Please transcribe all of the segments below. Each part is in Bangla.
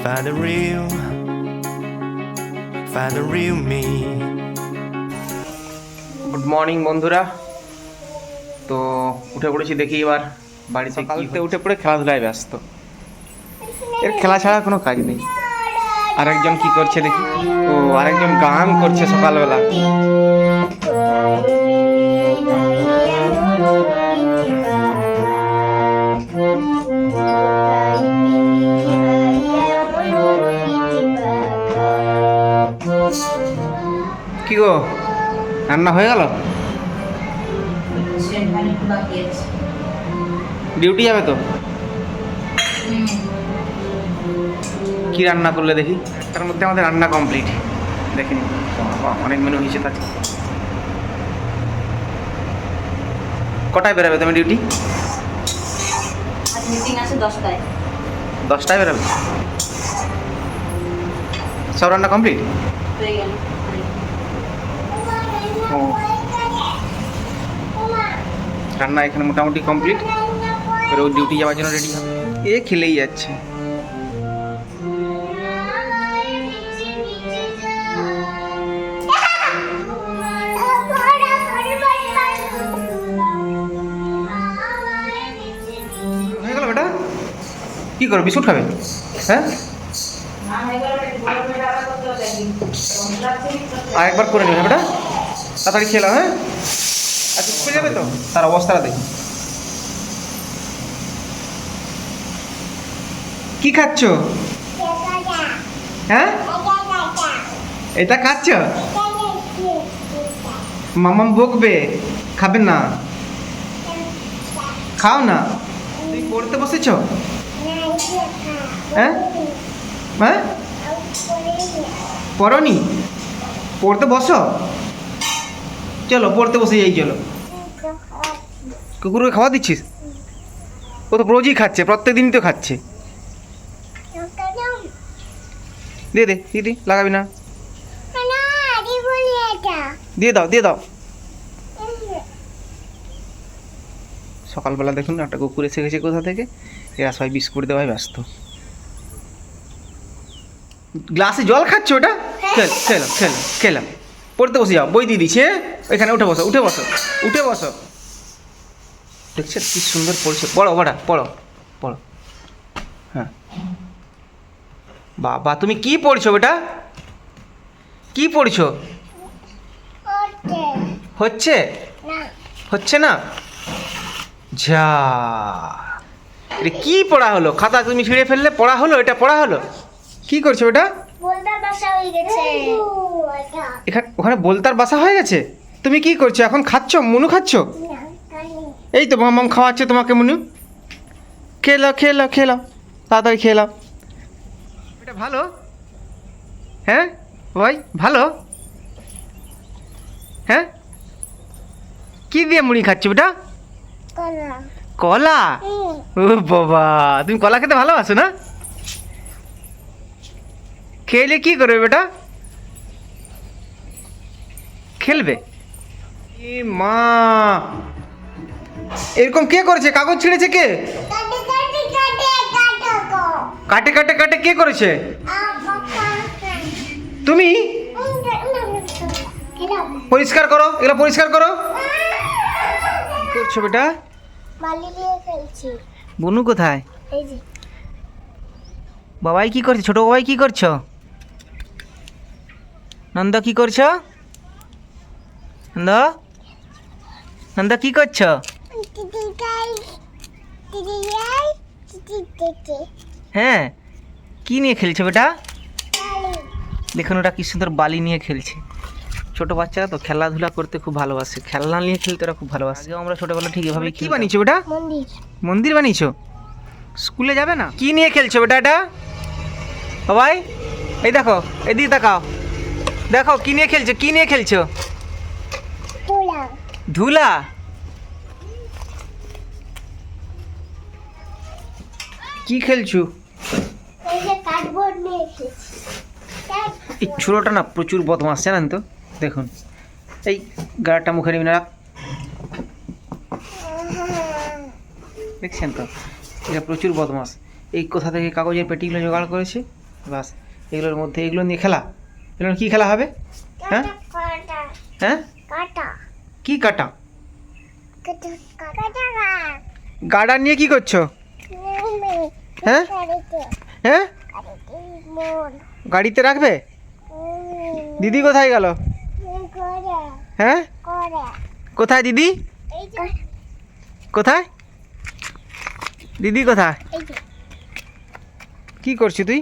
Find the real me. Good morning বন্ধুরা। তো উঠে পড়েছি, দেখি এবার বাড়িতে সকালতে উঠে পড়ে খেলাধুলায় ব্যস্ত। এর খেলা ছাড়া কোনো কাজ নেই। আরেকজন কি করছে দেখি। ও আরেকজন গান করছে সকালবেলা। কি গো, রান্না হয়ে গেল? ডিউটি যাবে তো? কি রান্না করলে দেখি? তার মধ্যে আমাদের রান্না কমপ্লিট। দেখিনি, অনেক মেনু হয়েছে। তার কটায় বেরোবে তুমি ডিউটি? মিটিং আছে 10টায়। 10টায় বেরোবে? সব রান্না কমপ্লিট হয়ে গেল। ও, রান্না এখানে মোটামুটি কমপ্লিট। এবার ও ডিউটি যাওয়ার জন্য রেডি হবে। এ খেলেই যাচ্ছে। হয়ে গেল বেটা? কি করো, বিস্কুট খাবে? হ্যাঁ, আর একবার করে নেবে বেটা, তাড়াতাড়ি খেলাম। হ্যাঁ, আচ্ছা স্কুলে যাবে তো? তার অবস্থাটা দেখি। কি খাচ্ছ? হ্যাঁ, এটা খাচ্ছ? মামাম বকবে, খাবে না। খাও না। তুমি পড়তে বসেছ? হ্যাঁ হ্যাঁ, পড়নি? পড়তে বসো, চলো পড়তে বসে যাই। চলো, কুকুরকে খাওয়া দিচ্ছিস? ও তো রোজই খাচ্ছে, প্রত্যেক দিনই তো খাচ্ছে। দিয়ে দে দিদি, লাগাবি না। দিয়ে দাও, দিয়ে দাও। সকালবেলা দেখুন একটা কুকুর এসে গেছে কোথা থেকে। এরা সবাই বিস্কুট দেওয়ায় ব্যস্ত। গ্লাসে জল খাচ্ছ ওটা? খেলাম খেলাম খেলাম। পড়তে বসে যাও, বই দিয়ে দিচ্ছে। এখানে উঠে বসো, উঠে বসো, উঠে বসো। দেখছো কি সুন্দর পড়ছে। পড়ো বাড়া, পড়ো পড়ো। হ্যাঁ বাবা, তুমি কি পড়ছো বেটা? কি পড়ছো? হচ্ছে হচ্ছে না? যা, এটা কি পড়া হলো? খাতা তুমি ছিঁড়ে ফেললে, পড়া হলো? এটা পড়া হলো? কি করছো বেটা? বলতার বাসা হয়ে গেছে। এখানে ওখানে বলতার বাসা হয়ে গেছে। তুমি কি করছো এখন? খাচ্ছ? মুনু খাচ্ছ? এই তো মাম খাওয়াচ্ছে তোমাকে মুনু। খেলাও খেলাও খেলাও, তাড়াতাড়ি খেলাও। এটা ভালো? হ্যাঁ ভাই, ভালো? হ্যাঁ, কি দিয়ে মুড়ি খাচ্ছ বেটা? কলা? ও বাবা, তুমি কলা খেতে ভালোবাসো না? খেলে কি করবে বেটা? খেলবে? এ মা, এরকম কে করেছে? কাগজ ছিঁড়েছে কে? কাটে কাটে কাটে কে করেছে? তুমি? পরিষ্কার করো, এগুলো পরিষ্কার করো। কি করছো বেটা? বুনু কোথায়? বাবাই কি করছে? ছোট বাবাই কি করছো? নন্দ কি করছো? নন্দ, নন্দ কি করছো? হ্যাঁ, কি নিয়ে খেলছো বেটা? দেখুন ওটা কি সুন্দর বালি নিয়ে খেলছে। ছোট বাচ্চারা তো খেলাধুলা করতে খুব ভালোবাসে, খেলনা নিয়ে খেলতে ওরা খুব ভালোবাসে। আগেও আমরা ছোটবেলা ঠিক এভাবে। কি বানিয়েছো বেটা? মন্দির বানিয়েছো? স্কুলে যাবে না? কি নিয়ে খেলছো বেটা এটা? বাবাই এই দেখো, এদিকে তাকাও, দেখো কি নিয়ে খেলছো? কি নিয়ে খেলছো? ধুলা? কি খেলছো? এই ছোটটা না প্রচুর বদমাস, জানেন তো? দেখুন এই গাড়াটা মুখে নিবি না, দেখছেন তো? এটা প্রচুর বদমাস। এই কোথা থেকে কাগজের পেটিগুলো জোগাড় করেছে বাস, এগুলোর মধ্যে এগুলো নিয়ে খেলা, এগুলো কি খেলা হবে? হ্যাঁ হ্যাঁ, কি কাটা? গার্ডার নিয়ে কি করছো? হ্যাঁ হ্যাঁ, গাড়িতে রাখবে? দিদি কোথায় গেল? হ্যাঁ, কোথায় দিদি? কোথায় দিদি? কোথায়? কি করছিস তুই?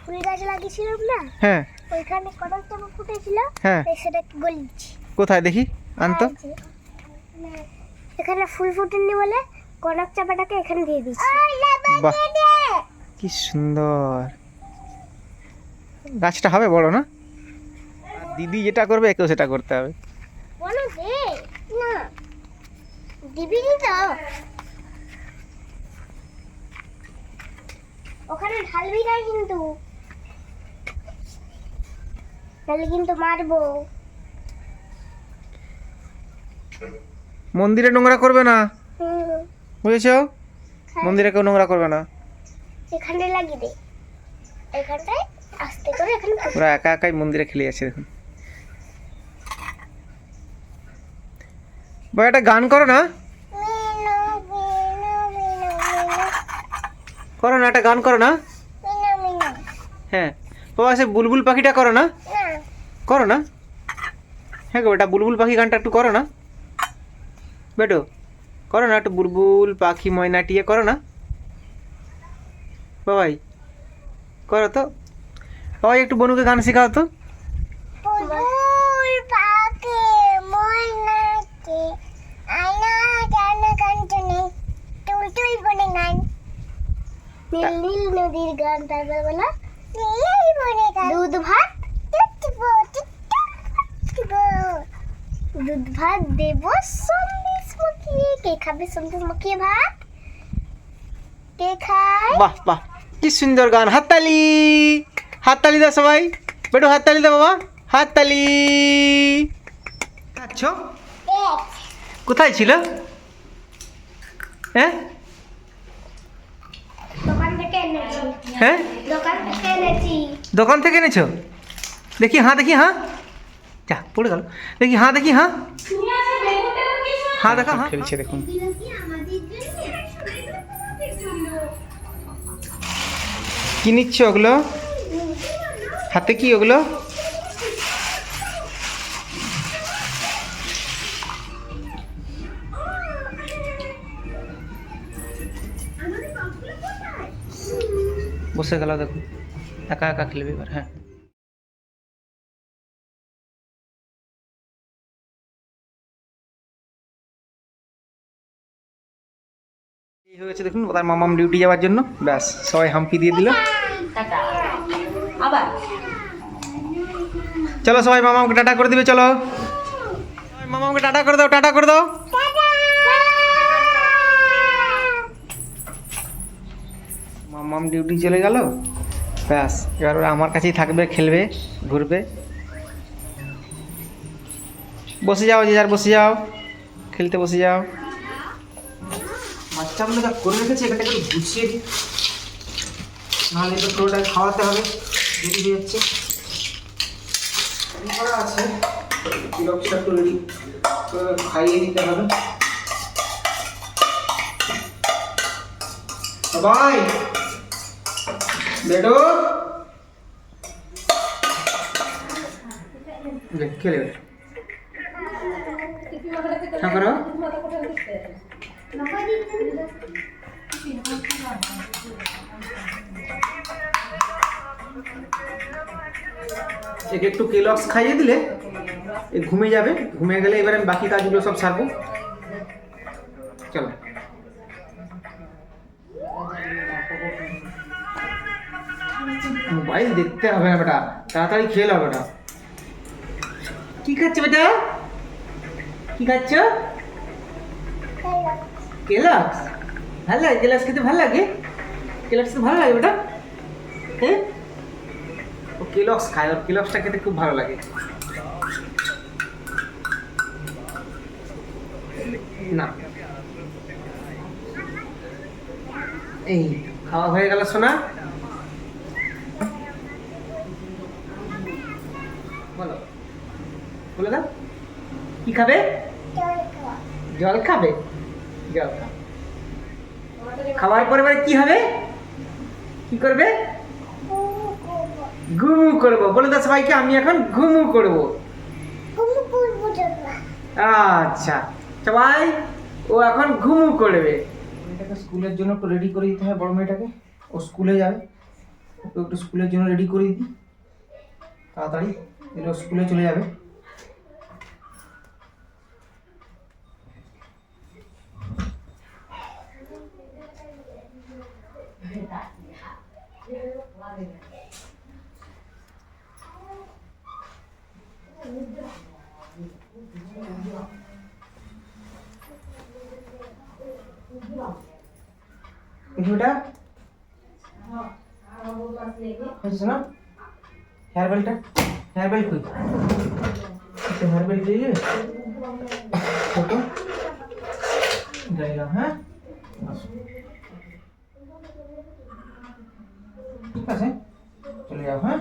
ফুল গাছ লাগিয়েছিলাম না, হ্যাঁ ওইখানে কদম চাপা ফুটেছিল, হ্যাঁ, সেটা গলিয়েছি। কোথায় দেখি আনতো? এখানে ফুল ফুটেনি বলে কনক চাপাটাকে এখানে দিয়ে দিচ্ছি। বাহ, কি সুন্দর গাছটা হবে বড় না? আর দিদি যেটা করবে একেও সেটা করতে হবে। বলো দে না, দিবি তো ওখানে ঢালবি না কিন্তু, তাহলে কিন্তু মারবো। মন্দিরে নোংরা করবে না, হুম, বুঝেছো? মন্দিরে কেউ নোংরা করবে না। এখানে লাগিয়ে দে, এখানটায় আস্তে করে এখানে ওরা একা একাই মন্দিরে খেলে যাচ্ছে দেখুন। বা একটা গান করো না, করো না, একটা গান করো না। হ্যাঁ বাবা, সে বুলবুল পাখিটা করো না, করো না। হ্যাঁ গো বেটা, বুলবুল পাখি গানটা একটু করো না বেটো, করো না একটু, বুলবুল পাখি ময়নাটিয়ে করো না বাবাই, করো তো বাবাই, একটু বনুকে গান শেখাও তো। বুলবুল পাখি ময়নাকে আয়না জানা কাঞ্চনে টুলটুল বনে গান, নীল নীল নদীর গান, তারপর বলো নীল বনে গান, দুধ ভাত দুধ ভাত দেব সন্দেশ মাখিয়ে, কে খাবে সন্দেশ মাখিয়ে ভাত? কে খায়? বাহ বাহ, কি সুন্দর গান, হাততালি, হাততালি দাও সবাই, বেটু হাততালি দাও বাবা, হাততালি। আচ্ছা, কোথায় ছিল? হ্যাঁ দোকান থেকে এনেছি, হ্যাঁ, দোকান থেকে এনেছি। দোকান থেকে এনেছো? দেখি হ্যাঁ, দেখি হ্যাঁ, যা পড়ে গেল, দেখি হ্যাঁ, দেখি হ্যাঁ, হ্যাঁ দেখা, হ্যাঁ খেলছে দেখুন। কি নিচ্ছ ওগুলো হাতে, কি ওগুলো? বসে গেল দেখুন, একা একা খেলবে এবার। হ্যাঁ, এই হয়েছে দেখুন, তার মামাম ডিউটি যাওয়ার জন্য, ব্যাস সবাই হাম্পি দিয়ে দিল। আবার চলো সবাই মামামকে টাটা করে দিবে, চলো সবাই মামামকে টাটা করে দাও, টাটা করে দাও। মামাম ডিউটি চলে গেল, ব্যাস এবার ওরা আমার কাছেই থাকবে, খেলবে, ঘুরবে। বসে যাও, যে যার বসে যাও, খেলতে বসে যাও। বাচ্চাগুলো যা করে রেখেছে, এখানটাকে একটু গুছিয়ে দিই, নাহলে তো পুরোটাকে খাওয়াতে হবে, দেরি হয়ে যাচ্ছে। করা আছে, লক্ষ্যটা একটু রেডি খাইয়ে দিতে হবে। ভাই বেটো খেলে করো, একে একটু কেলক্স খাইয়ে দিলে এ ঘুমে যাবে, ঘুমে গেলে এবার আমি বাকি কাজগুলো সব সারবো। চলো মোবাইল দেখতে হবে না বেটা, তাড়াতাড়ি খেয়ে নাও বেটা। কি খাচ্ছ বেটা, কি খাচ্ছ? কেলক্স, ভালো লাগে কেলক্স খেতে, ভালো লাগে কেলক্স, ভালো লাগে বেটা। হ্যাঁ, ও কেলক্স খায়, ওর কেলক্সটা খেতে খুব ভালো লাগে। না এই খাওয়া হয়ে গেল সোনা, কি খাবে? জল খাওয়া জল খাবে? জল খাবে। খাওয়ার পরে এবারে কি হবে? কি করবে? ঘুমু করবো। বলে দাও সবাইকে আমি এখন ঘুমু করবো। আচ্ছা সবাই ও এখন ঘুমু করবে। মেয়েটাকে স্কুলের জন্য একটু রেডি করে দিতে হয়, বড় মেয়েটাকে। ও স্কুলে যাবে, ওকে একটু স্কুলের জন্য রেডি করে দিই তাড়াতাড়ি, এলো স্কুলে চলে যাবে। বেটা শোনো, হেয়ার বেল্টটা, হেয়ার বেল্ট কই? হেয়ার বেল্ট দিয়ে ছোটো গাইলাম। হ্যাঁ ঠিক আছে, চলে যাও। হ্যাঁ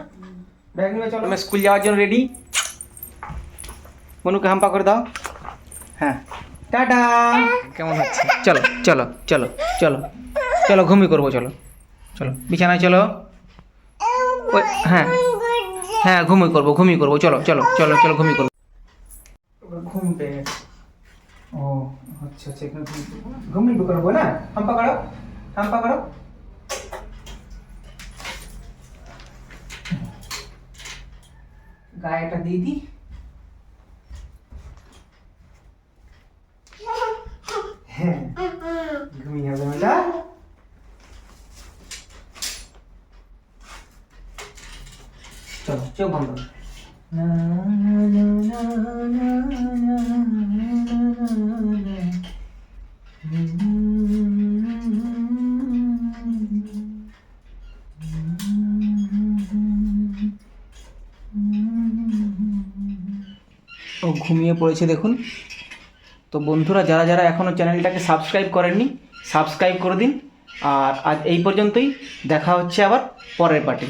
ব্যাগ নিয়ে চলো, স্কুল যাওয়ার জন্য রেডি। মনুকে হাম্পা করে দাও। হ্যাঁ টাটা। কেমন হচ্ছে? চলো চলো চলো চলো চলো ঘুমিয়ে করবো। চলো চলো বিছানায় চলো। ওই হ্যাঁ হ্যাঁ ঘুমিয়ে করবো। চলো চলো চলো চলো ঘুমিয়ে করবো। ঘুম পেয়ে গেছে। ও আচ্ছা আচ্ছা, এখানে ঘুমিয়ে করবো না? হাম্পা করো, হাম্পা করো। গায়েটা দিয়ে দিই। হ্যাঁ ঘুমিয়ে যাবে বেটা। চলো চোখ বন্ধ। ও ঘুমিয়ে পড়েছে দেখুন। তো বন্ধুরা যারা যারা এখনও চ্যানেলটাকে সাবস্ক্রাইব করেননি সাবস্ক্রাইব করে দিন। আর আজ এই পর্যন্তই, দেখা হচ্ছে আবার পরের পার্টি।